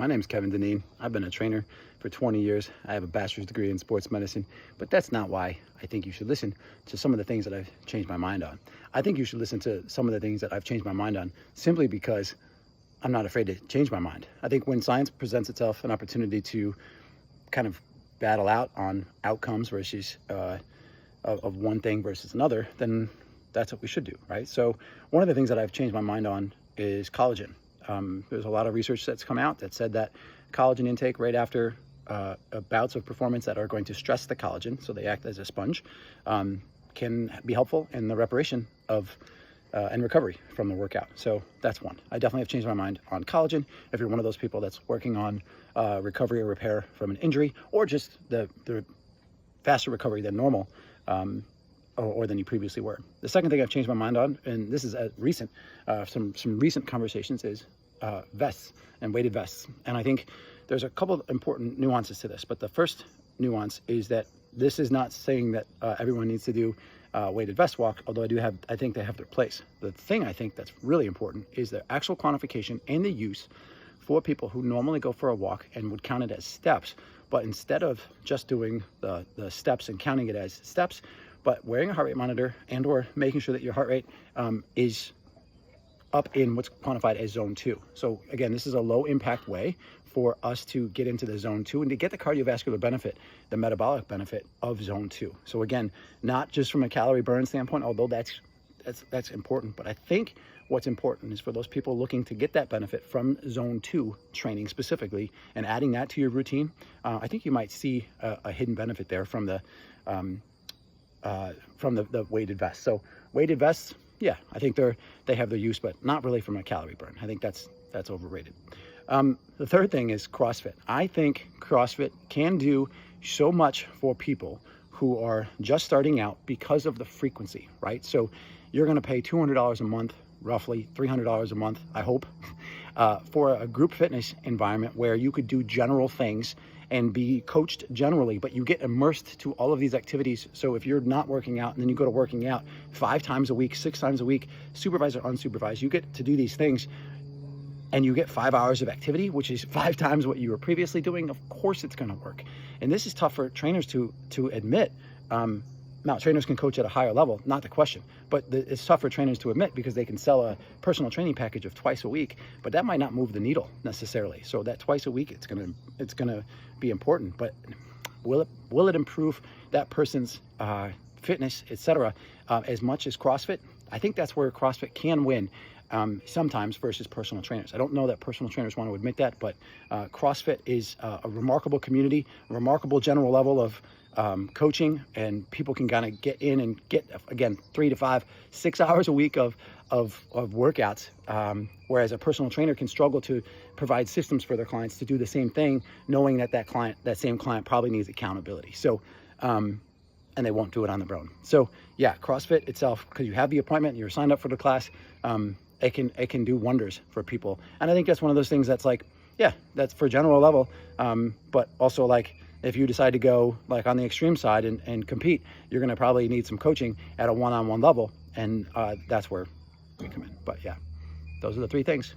My name is Kevin Deneen. I've been a trainer for 20 years. I have a bachelor's degree in sports medicine, but that's not why I think you should listen to some of the things that I've changed my mind on. I think you should listen to some of the things that I've changed my mind on simply because I'm not afraid to change my mind. I think when science presents itself an opportunity to kind of battle out on outcomes versus of one thing versus another, then that's what we should do, right? So one of the things that I've changed my mind on is collagen. There's a lot of research that's come out that said that collagen intake right after bouts of performance that are going to stress the collagen, so they act as a sponge, can be helpful in the reparation of and recovery from the workout. So that's one. I definitely have changed my mind on collagen. If you're one of those people that's working on recovery or repair from an injury, or just the faster recovery than normal, or than you previously were. The second thing I've changed my mind on, and this is recent, some recent conversations, is vests and weighted vests. And I think there's a couple of important nuances to this, but the first nuance is that this is not saying that everyone needs to do weighted vest walk, although I think they have their place. The thing I think that's really important is the actual quantification and the use for people who normally go for a walk and would count it as steps, but instead of just doing the steps and counting it as steps, but wearing a heart rate monitor and or making sure that your heart rate is up in what's quantified as zone 2. So again, this is a low impact way for us to get into the zone 2 and to get the cardiovascular benefit, the metabolic benefit of zone 2. So again, not just from a calorie burn standpoint, although that's important, but I think what's important is for those people looking to get that benefit from zone 2 training specifically and adding that to your routine. I think you might see a hidden benefit there from the weighted vest. So weighted vests, yeah, I think they have their use, but not really from a calorie burn. I think that's overrated. The third thing is CrossFit. I think CrossFit can do so much for people who are just starting out because of the frequency, right? So you're going to pay $200 a month, roughly $300 a month, I hope, for a group fitness environment where you could do general things and be coached generally, but you get immersed to all of these activities. So if you're not working out and then you go to working out 5 times a week, 6 times a week, supervised or unsupervised, you get to do these things and you get 5 hours of activity, which is 5 times what you were previously doing. Of course it's gonna work. And this is tough for trainers to admit. Now, trainers can coach at a higher level, not the question, but it's tough for trainers to admit because they can sell a personal training package of twice a week, but that might not move the needle necessarily. So that twice a week, it's gonna be important, but will it improve that person's fitness, etc., as much as CrossFit? I think that's where CrossFit can win sometimes versus personal trainers. I don't know that personal trainers want to admit that, but CrossFit is a remarkable community, a remarkable general level of coaching, and people can kind of get in and get, again, 3 to 5, 6 hours a week of workouts, whereas a personal trainer can struggle to provide systems for their clients to do the same thing, knowing that same client probably needs accountability. So and they won't do it on their own. So yeah, CrossFit itself, because you have the appointment, you're signed up for the class, it can do wonders for people. And I think that's one of those things that's like, yeah, that's for general level, but also like if you decide to go like on the extreme side and compete, you're gonna probably need some coaching at a one-on-one level, and that's where we come in. But yeah, those are the 3 things.